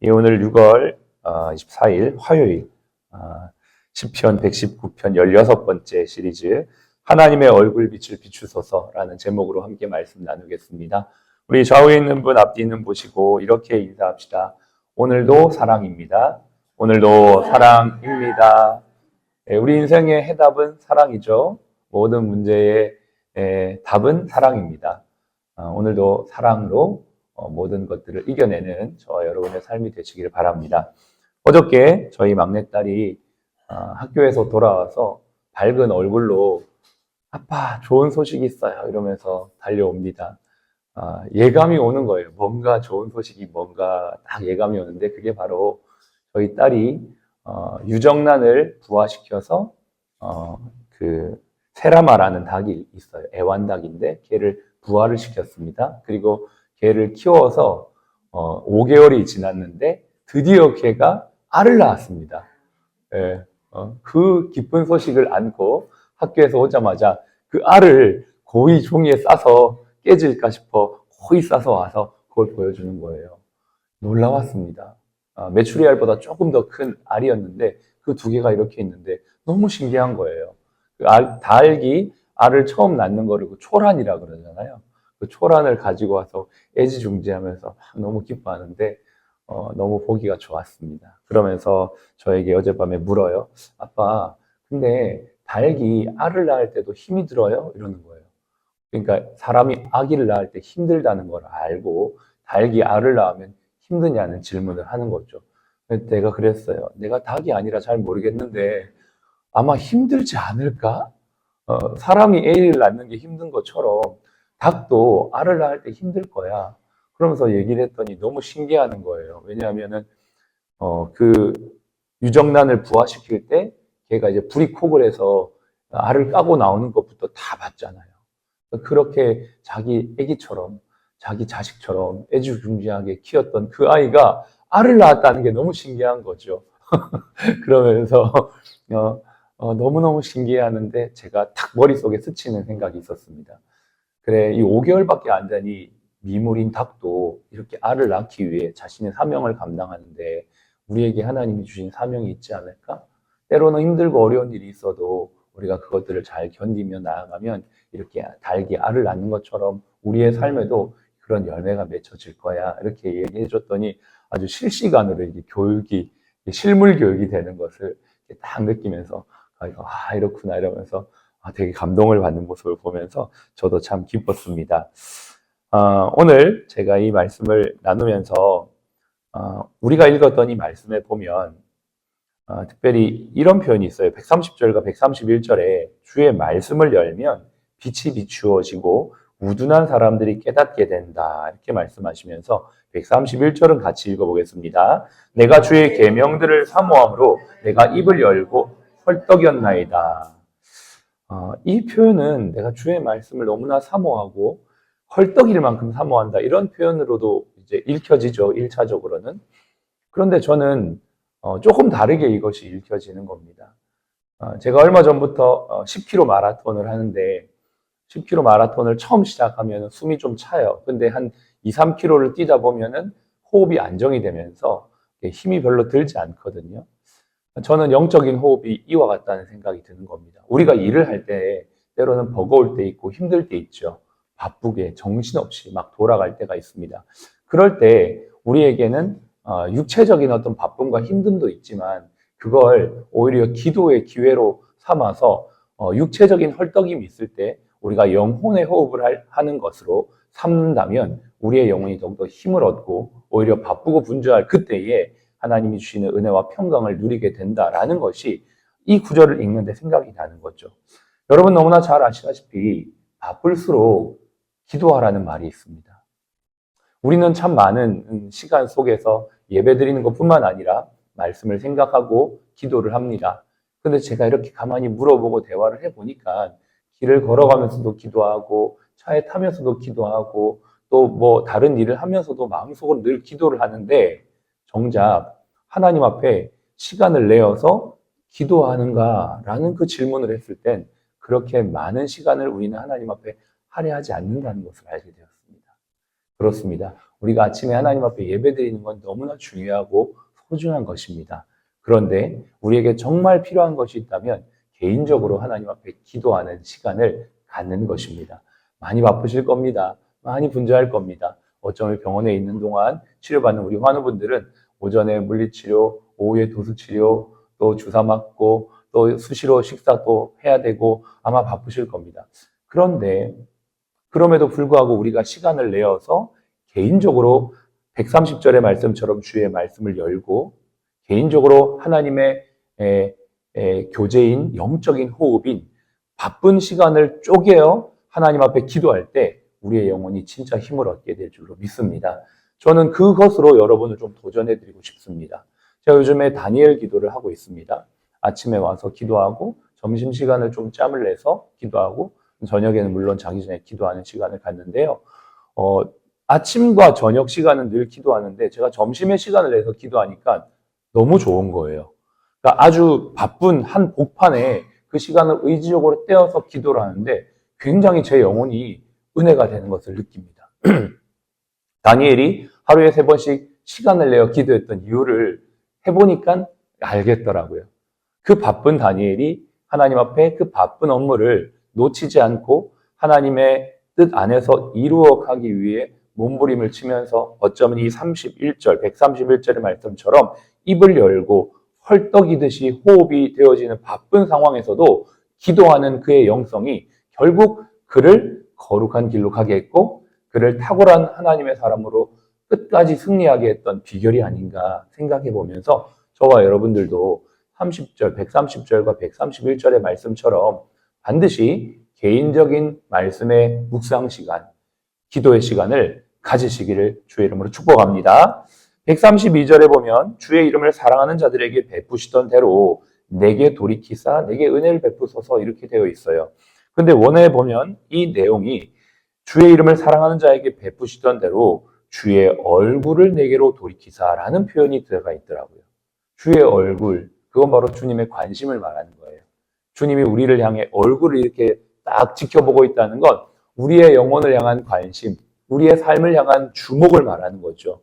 예, 오늘 6월 24일 화요일 시편 119편 16번째 시리즈 하나님의 얼굴빛을 비추소서라는 제목으로 함께 말씀 나누겠습니다. 우리 좌우에 있는 분, 앞뒤 있는 보시고 이렇게 인사합시다. 오늘도 사랑입니다. 오늘도 사랑입니다. 우리 인생의 해답은 사랑이죠. 모든 문제의 답은 사랑입니다. 오늘도 사랑으로 모든 것들을 이겨내는 저와 여러분의 삶이 되시기를 바랍니다. 어저께 저희 막내딸이 학교에서 돌아와서 밝은 얼굴로 아빠 좋은 소식이 있어요 이러면서 달려옵니다. 예감이 오는 거예요. 뭔가 좋은 소식이 뭔가 딱 예감이 오는데 그게 바로 저희 딸이 유정란을 부화시켜서 그 세라마라는 닭이 있어요. 애완닭인데 걔를 부화를 시켰습니다. 그리고 걔를 키워서 5개월이 지났는데 드디어 걔가 알을 낳았습니다. 예, 그 기쁜 소식을 안고 학교에서 오자마자 그 알을 고이 종이에 싸서 깨질까 싶어 고이 싸서 와서 그걸 보여주는 거예요. 놀라웠습니다. 메추리알보다 조금 더 큰 알이었는데 그 두 개가 이렇게 있는데 너무 신기한 거예요. 그 닭이 알을 처음 낳는 거를 초란이라 그러잖아요. 그 초란을 가지고 와서 애지중지하면서 너무 기뻐하는데 너무 보기가 좋았습니다. 그러면서 저에게 어젯밤에 물어요. 아빠, 근데 닭이 알을 낳을 때도 힘이 들어요? 이러는 거예요. 그러니까 사람이 아기를 낳을 때 힘들다는 걸 알고 닭이 알을 낳으면 힘드냐는 질문을 하는 거죠. 내가 그랬어요. 내가 닭이 아니라 잘 모르겠는데 아마 힘들지 않을까? 사람이 애를 낳는 게 힘든 것처럼 닭도 알을 낳을 때 힘들 거야. 그러면서 얘기를 했더니 너무 신기하는 거예요. 왜냐하면은 그 유정란을 부화시킬 때 걔가 이제 불이콕을 해서 알을 까고 나오는 것부터 다 봤잖아요. 그렇게 자기 애기처럼 자기 자식처럼 애지중지하게 키웠던 그 아이가 알을 낳았다는 게 너무 신기한 거죠. 그러면서 너무너무 신기해하는데 제가 탁 머릿속에 스치는 생각이 있었습니다. 그래, 이 5개월밖에 안 되니 미물인 닭도 이렇게 알을 낳기 위해 자신의 사명을 감당하는데 우리에게 하나님이 주신 사명이 있지 않을까? 때로는 힘들고 어려운 일이 있어도 우리가 그것들을 잘 견디며 나아가면 이렇게 닭이 알을 낳는 것처럼 우리의 삶에도 그런 열매가 맺혀질 거야. 이렇게 얘기해 줬더니 아주 실시간으로 이게 교육이, 실물 교육이 되는 것을 딱 느끼면서 이렇구나 이러면서 되게 감동을 받는 모습을 보면서 저도 참 기뻤습니다. 오늘 제가 이 말씀을 나누면서 우리가 읽었던 이 말씀에 보면 특별히 이런 표현이 있어요. 130절과 131절에 주의 말씀을 열면 빛이 비추어지고 우둔한 사람들이 깨닫게 된다. 이렇게 말씀하시면서 131절은 같이 읽어보겠습니다. 내가 주의 계명들을 사모함으로 내가 입을 열고 헐떡였나이다. 이 표현은 내가 주의 말씀을 너무나 사모하고 헐떡일 만큼 사모한다. 이런 표현으로도 이제 읽혀지죠. 1차적으로는. 그런데 저는 조금 다르게 이것이 읽혀지는 겁니다. 제가 얼마 전부터 10km 마라톤을 하는데 10km 마라톤을 처음 시작하면 숨이 좀 차요. 근데 한 2, 3km를 뛰다 보면은 호흡이 안정이 되면서 힘이 별로 들지 않거든요. 저는 영적인 호흡이 이와 같다는 생각이 드는 겁니다. 우리가 일을 할 때 때로는 버거울 때 있고 힘들 때 있죠. 바쁘게 정신없이 막 돌아갈 때가 있습니다. 그럴 때 우리에게는 육체적인 어떤 바쁨과 힘듦도 있지만 그걸 오히려 기도의 기회로 삼아서 육체적인 헐떡임이 있을 때 우리가 영혼의 호흡을 하는 것으로 삼는다면 우리의 영혼이 더욱더 힘을 얻고 오히려 바쁘고 분주할 그때에 하나님이 주시는 은혜와 평강을 누리게 된다라는 것이 이 구절을 읽는데 생각이 나는 거죠. 여러분 너무나 잘 아시다시피 바쁠수록 기도하라는 말이 있습니다. 우리는 참 많은 시간 속에서 예배 드리는 것뿐만 아니라 말씀을 생각하고 기도를 합니다. 근데 제가 이렇게 가만히 물어보고 대화를 해보니까 길을 걸어가면서도 기도하고 차에 타면서도 기도하고 또 뭐 다른 일을 하면서도 마음속으로 늘 기도를 하는데 정작 하나님 앞에 시간을 내어서 기도하는가라는 그 질문을 했을 땐 그렇게 많은 시간을 우리는 하나님 앞에 할애하지 않는다는 것을 알게 되었습니다. 그렇습니다. 우리가 아침에 하나님 앞에 예배드리는 건 너무나 중요하고 소중한 것입니다. 그런데 우리에게 정말 필요한 것이 있다면 개인적으로 하나님 앞에 기도하는 시간을 갖는 것입니다. 많이 바쁘실 겁니다. 많이 분주할 겁니다. 어쩌면 병원에 있는 동안 치료받는 우리 환우분들은 오전에 물리치료, 오후에 도수치료, 또 주사 맞고 또 수시로 식사도 해야 되고 아마 바쁘실 겁니다. 그런데 그럼에도 불구하고 우리가 시간을 내어서 개인적으로 130절의 말씀처럼 주의 말씀을 열고 개인적으로 하나님의 교제인 영적인 호흡인 바쁜 시간을 쪼개어 하나님 앞에 기도할 때 우리의 영혼이 진짜 힘을 얻게 될 줄로 믿습니다. 저는 그것으로 여러분을 좀 도전해드리고 싶습니다. 제가 요즘에 다니엘 기도를 하고 있습니다. 아침에 와서 기도하고 점심시간을 좀 짬을 내서 기도하고 저녁에는 물론 자기 전에 기도하는 시간을 갖는데요. 아침과 저녁 시간은 늘 기도하는데 제가 점심의 시간을 내서 기도하니까 너무 좋은 거예요. 그러니까 아주 바쁜 한 복판에 그 시간을 의지적으로 떼어서 기도를 하는데 굉장히 제 영혼이 은혜가 되는 것을 느낍니다. 다니엘이 하루에 3번씩 시간을 내어 기도했던 이유를 해보니까 알겠더라고요. 그 바쁜 다니엘이 하나님 앞에 그 바쁜 업무를 놓치지 않고 하나님의 뜻 안에서 이루어가기 위해 몸부림을 치면서 어쩌면 이 131절의 말씀처럼 입을 열고 헐떡이듯이 호흡이 되어지는 바쁜 상황에서도 기도하는 그의 영성이 결국 그를 거룩한 길로 가게 했고 그를 탁월한 하나님의 사람으로 끝까지 승리하게 했던 비결이 아닌가 생각해 보면서 저와 여러분들도 130절과 131절의 말씀처럼 반드시 개인적인 말씀의 묵상 시간, 기도의 시간을 가지시기를 주의 이름으로 축복합니다. 132절에 보면 주의 이름을 사랑하는 자들에게 베푸시던 대로 내게 돌이키사 내게 은혜를 베푸소서 이렇게 되어 있어요. 그런데 원어에 보면 이 내용이 주의 이름을 사랑하는 자에게 베푸시던 대로 주의 얼굴을 내게로 돌이키사라는 표현이 들어가 있더라고요. 주의 얼굴, 그건 바로 주님의 관심을 말하는 거예요. 주님이 우리를 향해 얼굴을 이렇게 딱 지켜보고 있다는 건 우리의 영혼을 향한 관심, 우리의 삶을 향한 주목을 말하는 거죠.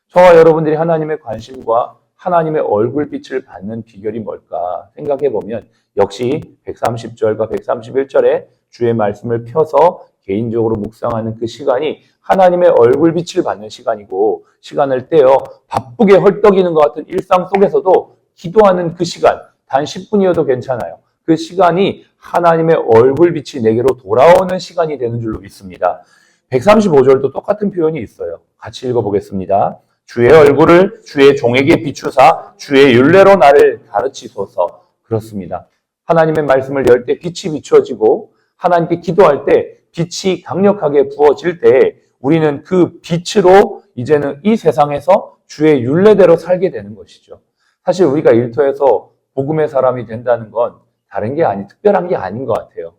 저와 여러분들이 하나님의 관심과 하나님의 얼굴빛을 받는 비결이 뭘까 생각해 보면 역시 130절과 131절에 주의 말씀을 펴서 개인적으로 묵상하는 그 시간이 하나님의 얼굴빛을 받는 시간이고 시간을 떼어 바쁘게 헐떡이는 것 같은 일상 속에서도 기도하는 그 시간, 단 10분이어도 괜찮아요. 그 시간이 하나님의 얼굴빛이 내게로 돌아오는 시간이 되는 줄로 믿습니다. 135절도 똑같은 표현이 있어요. 같이 읽어보겠습니다. 주의 얼굴을 주의 종에게 비추사 주의 율례로 나를 가르치소서. 그렇습니다. 하나님의 말씀을 열 때 빛이 비추어지고 하나님께 기도할 때 빛이 강력하게 부어질 때 우리는 그 빛으로 이제는 이 세상에서 주의 율례대로 살게 되는 것이죠. 사실 우리가 일터에서 복음의 사람이 된다는 건 다른 게 특별한 게 아닌 것 같아요.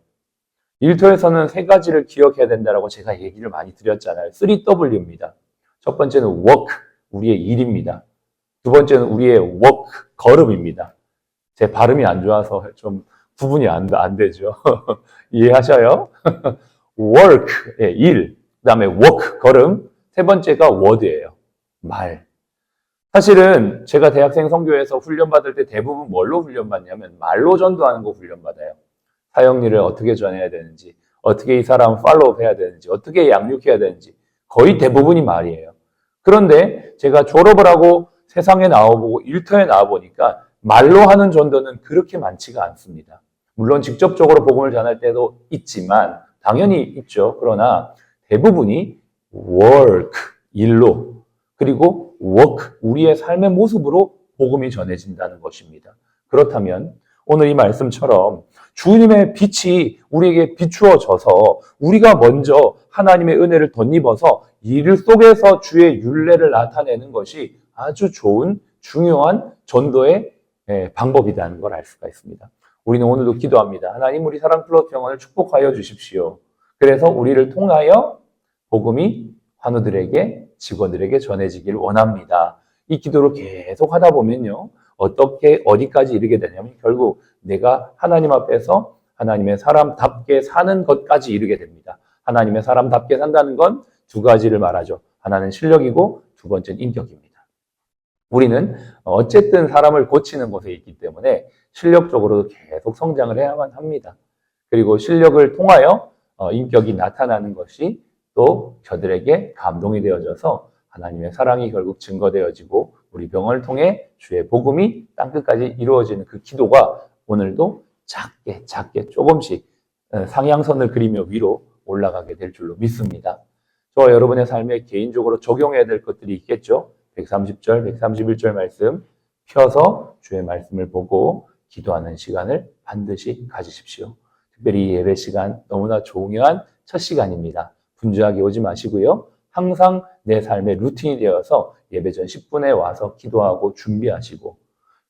일터에서는 3가지를 기억해야 된다고 제가 얘기를 많이 드렸잖아요. 3W입니다. 첫 번째는 work, 우리의 일입니다. 두 번째는 우리의 walk, 걸음입니다. 제 발음이 안 좋아서 좀 구분이 안 되죠. 이해하셔요? work, 일, 그 다음에 walk, 걸음, 3번째가 word예요. 말. 사실은 제가 대학생 선교에서 훈련받을 때 대부분 뭘로 훈련받냐면 말로 전도하는 거 훈련받아요. 사역일을 어떻게 전해야 되는지, 어떻게 이 사람을 팔로우 해야 되는지, 어떻게 양육해야 되는지 거의 대부분이 말이에요. 그런데 제가 졸업을 하고 세상에 나와보고 일터에 나와보니까 말로 하는 전도는 그렇게 많지가 않습니다. 물론 직접적으로 복음을 전할 때도 있지만 당연히 있죠. 그러나 대부분이 work, 일로 그리고 work, 우리의 삶의 모습으로 복음이 전해진다는 것입니다. 그렇다면 오늘 이 말씀처럼 주님의 빛이 우리에게 비추어져서 우리가 먼저 하나님의 은혜를 덧입어서 일 속에서 주의 율례를 나타내는 것이 아주 좋은 중요한 전도의 방법이라는 걸 알 수가 있습니다. 우리는 오늘도 기도합니다. 하나님 우리 사랑플러스 병원을 축복하여 주십시오. 그래서 우리를 통하여 복음이 환우들에게 직원들에게 전해지길 원합니다. 이 기도를 계속 하다 보면요. 어디까지 이르게 되냐면 결국 내가 하나님 앞에서 하나님의 사람답게 사는 것까지 이르게 됩니다. 하나님의 사람답게 산다는 건 2가지를 말하죠. 하나는 실력이고 두 번째는 인격입니다. 우리는 어쨌든 사람을 고치는 곳에 있기 때문에 실력적으로도 계속 성장을 해야만 합니다. 그리고 실력을 통하여 인격이 나타나는 것이 또 저들에게 감동이 되어져서 하나님의 사랑이 결국 증거되어지고 우리 병을 통해 주의 복음이 땅끝까지 이루어지는 그 기도가 오늘도 작게 조금씩 상향선을 그리며 위로 올라가게 될 줄로 믿습니다. 저와 여러분의 삶에 개인적으로 적용해야 될 것들이 있겠죠. 130절, 131절 말씀 펴서 주의 말씀을 보고 기도하는 시간을 반드시 가지십시오. 특별히 이 예배 시간 너무나 중요한 첫 시간입니다. 분주하게 오지 마시고요. 항상 내 삶의 루틴이 되어서 예배 전 10분에 와서 기도하고 준비하시고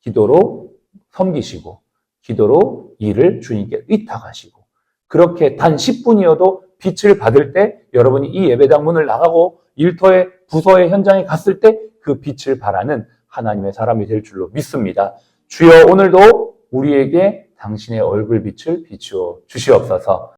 기도로 섬기시고 기도로 일을 주님께 의탁하시고 그렇게 단 10분이어도 빛을 받을 때 여러분이 이 예배당 문을 나가고 일터에 부서의 현장에 갔을 때 그 빛을 발하는 하나님의 사람이 될 줄로 믿습니다. 주여 오늘도 우리에게 당신의 얼굴 빛을 비추어 주시옵소서.